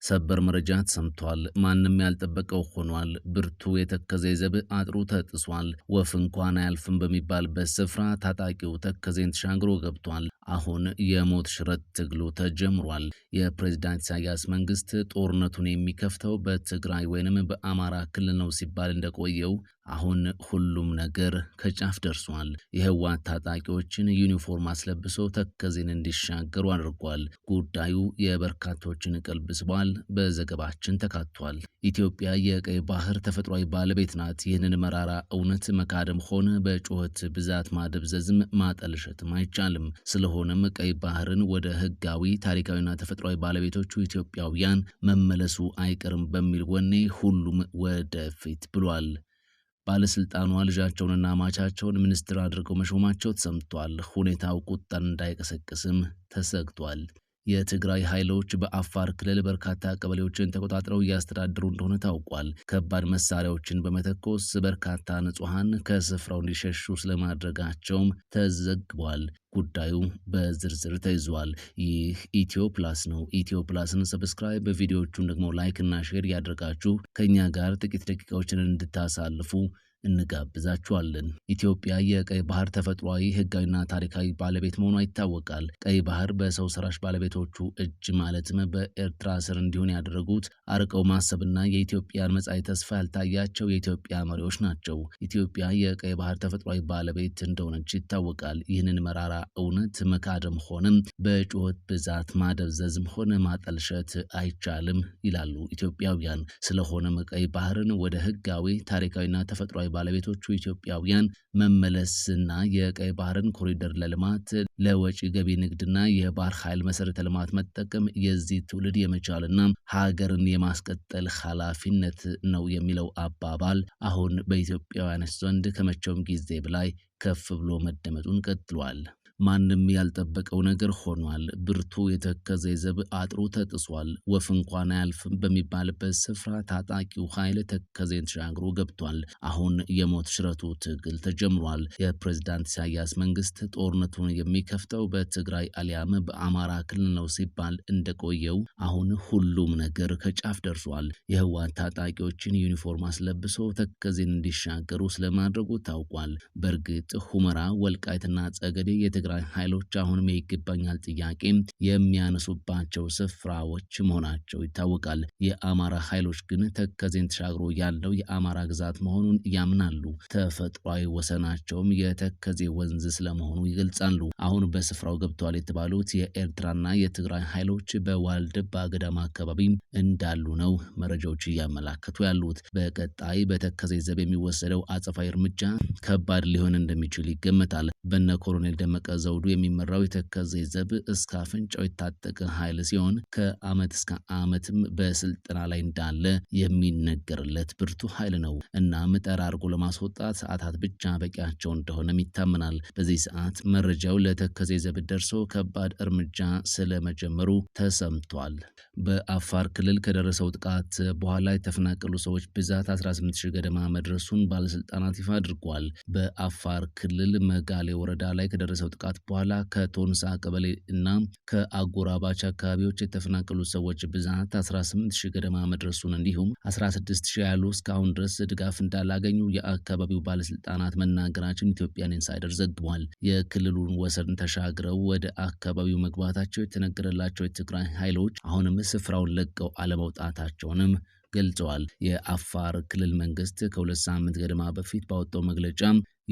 ሰበር መረጃ ተሰምቷል። ማንም ያልጠበቀው ሆኗል። ብርቱ የተከዜ ዘብ አጥሩ ተጥሷል። ወፍ እንኳን አያልፍም በሚባልበት ስፍራ ታጣቂው ተከዜን ተሻግሮ ገብቷል። አሁን የሞት ሽረት ትግሉ ተጀምሯል። የፕሬዝዳንት ኢሳያስ መንግስት ጦርነቱን የሚከፍተው በትግራይ ወይንም በአማራ ክልል ነው ሲባል እንደቆየው አሁን ሁሉም ነገር ከጫፍ ደርሷል። የህወሓት ታጣቂዎችን ዩኒፎርም አስለብሶ ተከዜን እንዲሻገሩ አድርጓል። ጉዳዩ የበርካቶችን ቀልብ ስቧል። በዘገባችን ተካቷል። ኢትዮጵያ የቀይ ባህር ተፈጥሯዊ ባለቤት ናት። ይህንን መራራ እውነት መካደም ሆነ በጩኸት ብዛት ማደብዘዝም ማጠልሸትም አይቻልም። ስለሆነም ቀይ ባህርን ወደ ህጋዊ ታሪካዊና ተፈጥሯዊ ባለቤቶቹ ኢትዮጵያውያን መመለሱ አይቀርም በሚል ወኔ ሁሉም ወደፊት ብሏል። ባለስልጣኗ ልጃቸውንና ማቻቸውን ሚኒስትር አድርገው መሾማቸው ተሰምቷል። ሁኔታው ቁጣን እንዳይቀሰቅስም ተሰግቷል። የትግራይ ኃይሎች በአፋር ክልል በርካታ ቀበሌዎችን ተቆጣጥረው እያስተዳደሩ እንደሆነ ታውቋል። ከባድ መሳሪያዎችን በመተኮስ በርካታ ንጹሐን ከስፍራው እንዲሸሹ ስለማድረጋቸውም ተዘግቧል። ጉዳዩ በዝርዝር ተይዟል። ይህ ኢትዮ ፕላስ ነው። ኢትዮ ፕላስን ሰብስክራይብ፣ ቪዲዮዎቹን ደግሞ ላይክ እና ሼር ያደርጋችሁ ከኛ ጋር ጥቂት ደቂቃዎችን እንድታሳልፉ እንጋብዛችኋለን። ኢትዮጵያ የቀይ ባህር ተፈጥሯዊ ህጋዊና ታሪካዊ ባለቤት መሆኗ ይታወቃል። ቀይ ባህር በሰው ሰራሽ ባለቤቶቹ እጅ ማለትም በኤርትራ ስር እንዲሆን ያደረጉት አርቀው ማሰብና የኢትዮጵያን መጻኢ ተስፋ ያልታያቸው የኢትዮጵያ መሪዎች ናቸው። ኢትዮጵያ የቀይ ባህር ተፈጥሯዊ ባለቤት እንደሆነች ይታወቃል። ይህንን መራራ እውነት መካደም ሆነም በጩኸት ብዛት ማደብዘዝም ሆነ ማጠልሸት አይቻልም ይላሉ ኢትዮጵያውያን። ስለሆነም ቀይ ባህርን ወደ ህጋዊ ታሪካዊና ተፈጥሯዊ ባለቤቶቹ ኢትዮጵያውያን መመለስና የቀይ ባህርን ኮሪደር ለልማት ለወጪ ገቢ ንግድና የባህር ኃይል መሰረተ ልማት መጠቀም የዚህ ትውልድ የመቻልና ሀገርን የማስቀጠል ኃላፊነት ነው የሚለው አባባል አሁን በኢትዮጵያውያን ዘንድ ከመቼውም ጊዜ በላይ ከፍ ብሎ መደመጡን ቀጥሏል። ማንም ያልጠበቀው ነገር ሆኗል። ብርቱ የተከዜ ዘብ አጥሩ ተጥሷል። ወፍ እንኳን አያልፍም በሚባልበት ስፍራ ታጣቂው ኃይል ተከዜን ተሻግሮ ገብቷል። አሁን የሞት ሽረቱ ትግል ተጀምሯል። የፕሬዝዳንት ኢሳያስ መንግስት ጦርነቱን የሚከፍተው በትግራይ አሊያም በአማራ ክልል ነው ሲባል እንደቆየው አሁን ሁሉም ነገር ከጫፍ ደርሷል። የህወሓት ታጣቂዎችን ዩኒፎርም አስለብሶ ተከዜን እንዲሻገሩ ስለማድረጉ ታውቋል። በእርግጥ ሁመራ፣ ወልቃይትና ጸገዴ የትግራይ ኃይሎች አሁንም ይገባኛል ጥያቄ የሚያነሱባቸው ስፍራዎች መሆናቸው ይታወቃል። የአማራ ኃይሎች ግን ተከዜን ተሻግሮ ያለው የአማራ ግዛት መሆኑን ያምናሉ። ተፈጥሯዊ ወሰናቸውም የተከዜ ወንዝ ስለመሆኑ ይገልጻሉ። አሁን በስፍራው ገብተዋል የተባሉት የኤርትራና የትግራይ ኃይሎች በዋልድባ ገዳማ አካባቢ እንዳሉ ነው መረጃዎች እያመላከቱ ያሉት። በቀጣይ በተከዜ ዘብ የሚወሰደው አጸፋዊ እርምጃ ከባድ ሊሆን እንደሚችል ይገመታል። በነ ኮሎኔል ደመቀ ዘውዱ የሚመራው የተከዜ ዘብ እስከ አፍንጫው የታጠቀ ኃይል ሲሆን ከአመት እስከ አመትም በስልጠና ላይ እንዳለ የሚነገርለት ብርቱ ኃይል ነው። እናም ጠራርጎ ለማስወጣት ሰዓታት ብቻ በቂያቸው እንደሆነም ይታመናል። በዚህ ሰዓት መረጃው ለተከዜ ዘብ ደርሶ ከባድ እርምጃ ስለመጀመሩ ተሰምቷል። በአፋር ክልል ከደረሰው ጥቃት በኋላ የተፈናቀሉ ሰዎች ብዛት 18,000 ገደማ መድረሱን ባለስልጣናት ይፋ አድርጓል። በአፋር ክልል መጋሌ ወረዳ ላይ ከደረሰው ጥቃት በኋላ ከቶንሳ ቀበሌ እና ከአጎራባች አካባቢዎች የተፈናቀሉ ሰዎች ብዛት 18,000 ገደማ መድረሱን እንዲሁም 16,000 ያሉ እስካሁን ድረስ ድጋፍ እንዳላገኙ የአካባቢው ባለስልጣናት መናገራቸውን ኢትዮጵያን ኢንሳይደር ዘግቧል። የክልሉን ወሰን ተሻግረው ወደ አካባቢው መግባታቸው የተነገረላቸው የትግራይ ኃይሎች አሁንም ስፍራውን ለቀው አለመውጣታቸውንም ገልጸዋል። የአፋር ክልል መንግስት ከ2 ሳምንት ገደማ በፊት ባወጣው መግለጫ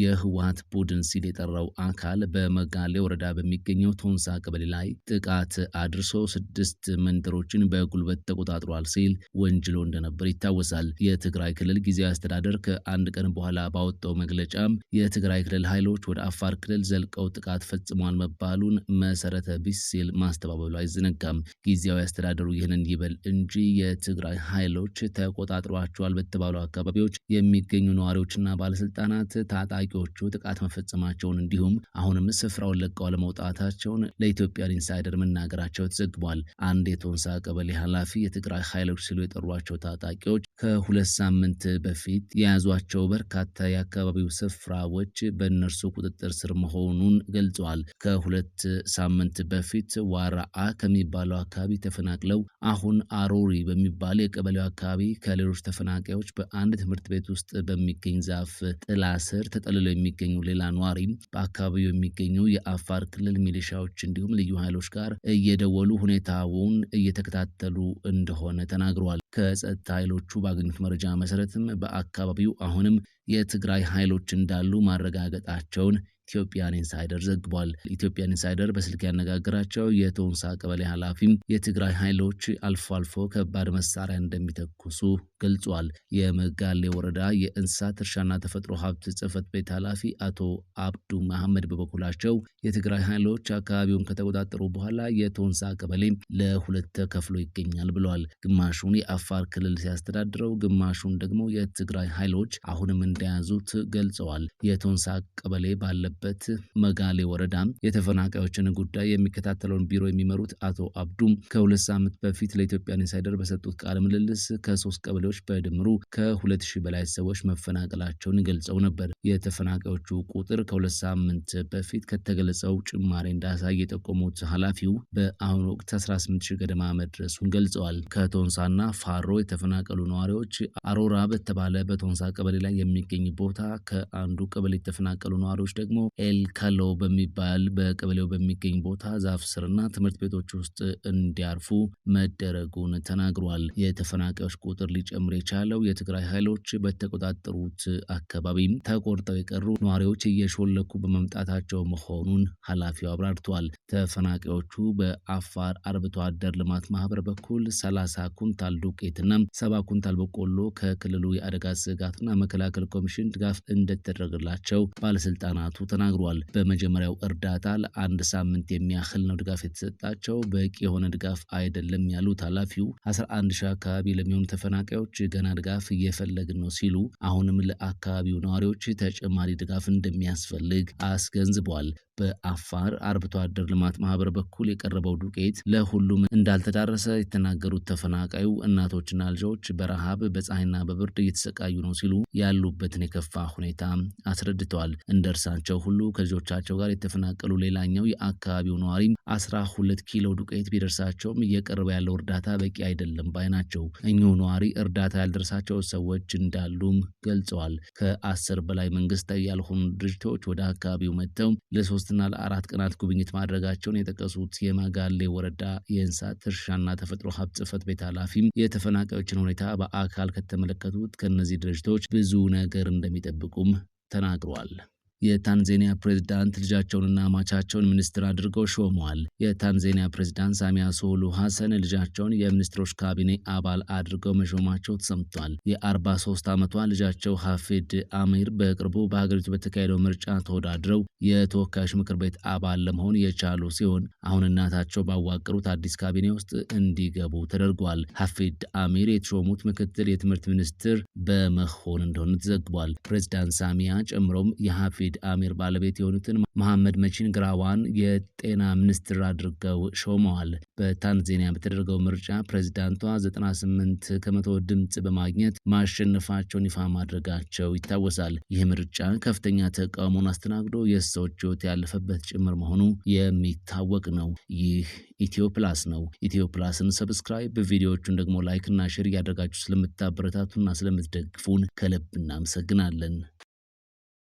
የህወሓት ቡድን ሲል የጠራው አካል በመጋሌ ወረዳ በሚገኘው ቶንሳ ቀበሌ ላይ ጥቃት አድርሶ 6 መንደሮችን በጉልበት ተቆጣጥሯል ሲል ወንጅሎ እንደነበር ይታወሳል። የትግራይ ክልል ጊዜያዊ አስተዳደር ከአንድ ቀን በኋላ ባወጣው መግለጫ የትግራይ ክልል ኃይሎች ወደ አፋር ክልል ዘልቀው ጥቃት ፈጽሟል መባሉን መሰረተ ቢስ ሲል ማስተባበሉ አይዘነጋም። ጊዜያዊ አስተዳደሩ ይህንን ይበል እንጂ የትግራይ ኃይሎች ተቆጣጥሯቸዋል በተባሉ አካባቢዎች የሚገኙ ነዋሪዎችና ባለስልጣናት ታጣቂ ታጣቂዎቹ ጥቃት መፈጸማቸውን እንዲሁም አሁንም ስፍራውን ለቀው አለመውጣታቸውን ለኢትዮጵያን ኢንሳይደር መናገራቸው ተዘግቧል። አንድ የቶንሳ ቀበሌ ኃላፊ የትግራይ ኃይሎች ሲሉ የጠሯቸው ታጣቂዎች ከ2 ሳምንት በፊት የያዟቸው በርካታ የአካባቢው ስፍራዎች በእነርሱ ቁጥጥር ስር መሆኑን ገልጸዋል። ከ2 ሳምንት በፊት ዋራአ ከሚባለው አካባቢ ተፈናቅለው አሁን አሮሪ በሚባል የቀበሌው አካባቢ ከሌሎች ተፈናቃዮች በአንድ ትምህርት ቤት ውስጥ በሚገኝ ዛፍ ጥላ ስር ተጠልለው የሚገኙ ሌላ ነዋሪ በአካባቢው የሚገኙ የአፋር ክልል ሚሊሻዎች እንዲሁም ልዩ ኃይሎች ጋር እየደወሉ ሁኔታውን እየተከታተሉ እንደሆነ ተናግረዋል። ከጸጥታ ኃይሎቹ ባገኙት መረጃ መሰረትም በአካባቢው አሁንም የትግራይ ኃይሎች እንዳሉ ማረጋገጣቸውን ኢትዮጵያን ኢንሳይደር ዘግቧል። ኢትዮጵያን ኢንሳይደር በስልክ ያነጋገራቸው የቶንሳ ቀበሌ ኃላፊም የትግራይ ኃይሎች አልፎ አልፎ ከባድ መሳሪያ እንደሚተኩሱ ገልጿል። የመጋሌ ወረዳ የእንስሳት እርሻና ተፈጥሮ ሀብት ጽሕፈት ቤት ኃላፊ አቶ አብዱ መሐመድ በበኩላቸው የትግራይ ኃይሎች አካባቢውን ከተቆጣጠሩ በኋላ የቶንሳ ቀበሌ ለ2 ተከፍሎ ይገኛል ብለዋል። ግማሹን የአፋር ክልል ሲያስተዳድረው፣ ግማሹን ደግሞ የትግራይ ኃይሎች አሁንም እንደያዙት ገልጸዋል። የቶንሳ ቀበሌ ባለበት መጋሌ ወረዳ የተፈናቃዮችን ጉዳይ የሚከታተለውን ቢሮ የሚመሩት አቶ አብዱም ከ2 ሳምንት በፊት ለኢትዮጵያን ኢንሳይደር በሰጡት ቃለ ምልልስ ከ3 ቀበሌዎች በድምሩ ከ2000 በላይ ሰዎች መፈናቀላቸውን ገልጸው ነበር። የተፈናቃዮቹ ቁጥር ከ2 ሳምንት በፊት ከተገለጸው ጭማሪ እንዳሳየ የጠቆሙት ኃላፊው በአሁኑ ወቅት 18000 ገደማ መድረሱን ገልጸዋል። ከቶንሳና ፋሮ የተፈናቀሉ ነዋሪዎች አሮራ በተባለ በቶንሳ ቀበሌ ላይ የሚገኝ ቦታ፣ ከአንዱ ቀበሌ የተፈናቀሉ ነዋሪዎች ደግሞ ኤልካሎ በሚባል በቀበሌው በሚገኝ ቦታ ዛፍ ስርና ትምህርት ቤቶች ውስጥ እንዲያርፉ መደረጉን ተናግሯል። የተፈናቃዮች ቁጥር ሊጨምር የቻለው የትግራይ ኃይሎች በተቆጣጠሩት አካባቢ ተቆርጠው የቀሩ ነዋሪዎች እየሾለኩ በመምጣታቸው መሆኑን ኃላፊው አብራርተዋል። ተፈናቃዮቹ በአፋር አርብቶ አደር ልማት ማህበር በኩል 30 ኩንታል ዱቄትና 70 ኩንታል በቆሎ ከክልሉ የአደጋ ስጋትና መከላከል ኮሚሽን ድጋፍ እንደተደረገላቸው ባለስልጣናቱ ተናግሯል። በመጀመሪያው እርዳታ ለ1 ሳምንት የሚያህል ነው ድጋፍ የተሰጣቸው፣ በቂ የሆነ ድጋፍ አይደለም ያሉት ኃላፊው 11000 አካባቢ ለሚሆኑ ተፈናቃዮች ገና ድጋፍ እየፈለግን ነው ሲሉ አሁንም ለአካባቢው ነዋሪዎች ተጨማሪ ድጋፍ እንደሚያስፈልግ አስገንዝበዋል። በአፋር አርብቶ አደር ልማት ማህበር በኩል የቀረበው ዱቄት ለሁሉም እንዳልተዳረሰ የተናገሩት ተፈናቃዩ እናቶችና ልጆች በረሃብ በፀሐይና በብርድ እየተሰቃዩ ነው ሲሉ ያሉበትን የከፋ ሁኔታ አስረድተዋል። እንደ እርሳቸው ሁሉ ከልጆቻቸው ጋር የተፈናቀሉ ሌላኛው የአካባቢው ነዋሪም 12 ኪሎ ዱቄት ቢደርሳቸውም እየቀረበ ያለው እርዳታ በቂ አይደለም ባይ ናቸው። እኚሁ ነዋሪ እርዳታ ያልደረሳቸው ሰዎች እንዳሉም ገልጸዋል። ከ10 በላይ መንግስታዊ ያልሆኑ ድርጅቶች ወደ አካባቢው መጥተው ለ3 እና ለ4 ቀናት ጉብኝት ማድረጋቸውን የጠቀሱት የመጋሌ ወረዳ የእንስሳት እርሻና ተፈጥሮ ሀብት ጽሕፈት ቤት ኃላፊም የተፈናቃዮችን ሁኔታ በአካል ከተመለከቱት ከእነዚህ ድርጅቶች ብዙ ነገር እንደሚጠብቁም ተናግረዋል። የታንዛኒያ ፕሬዝዳንት ልጃቸውንና አማቻቸውን ሚኒስትር አድርገው ሾመዋል። የታንዛኒያ ፕሬዝዳንት ሳሚያ ሱሉሁ ሐሰን ልጃቸውን የሚኒስትሮች ካቢኔ አባል አድርገው መሾማቸው ተሰምቷል። የ43 ዓመቷ ልጃቸው ሀፊድ አሚር በቅርቡ በሀገሪቱ በተካሄደው ምርጫ ተወዳድረው የተወካዮች ምክር ቤት አባል ለመሆን የቻሉ ሲሆን አሁን እናታቸው ባዋቀሩት አዲስ ካቢኔ ውስጥ እንዲገቡ ተደርጓል። ሀፊድ አሚር የተሾሙት ምክትል የትምህርት ሚኒስትር በመሆን እንደሆነ ተዘግቧል። ፕሬዝዳንት ሳሚያ ጨምሮም የሀፊድ አሚር ባለቤት የሆኑትን መሐመድ መቺን ግራዋን የጤና ሚኒስትር አድርገው ሾመዋል። በታንዛኒያ በተደረገው ምርጫ ፕሬዝዳንቷ 98 ከመቶ ድምፅ በማግኘት ማሸነፋቸውን ይፋ ማድረጋቸው ይታወሳል። ይህ ምርጫ ከፍተኛ ተቃውሞን አስተናግዶ የሰዎች ሕይወት ያለፈበት ጭምር መሆኑ የሚታወቅ ነው። ይህ ኢትዮ ፕላስ ነው። ኢትዮ ፕላስን ሰብስክራይብ፣ ቪዲዮዎቹን ደግሞ ላይክ እና ሼር እያደረጋችሁ ስለምታበረታቱና ስለምትደግፉን ከልብ እናመሰግናለን።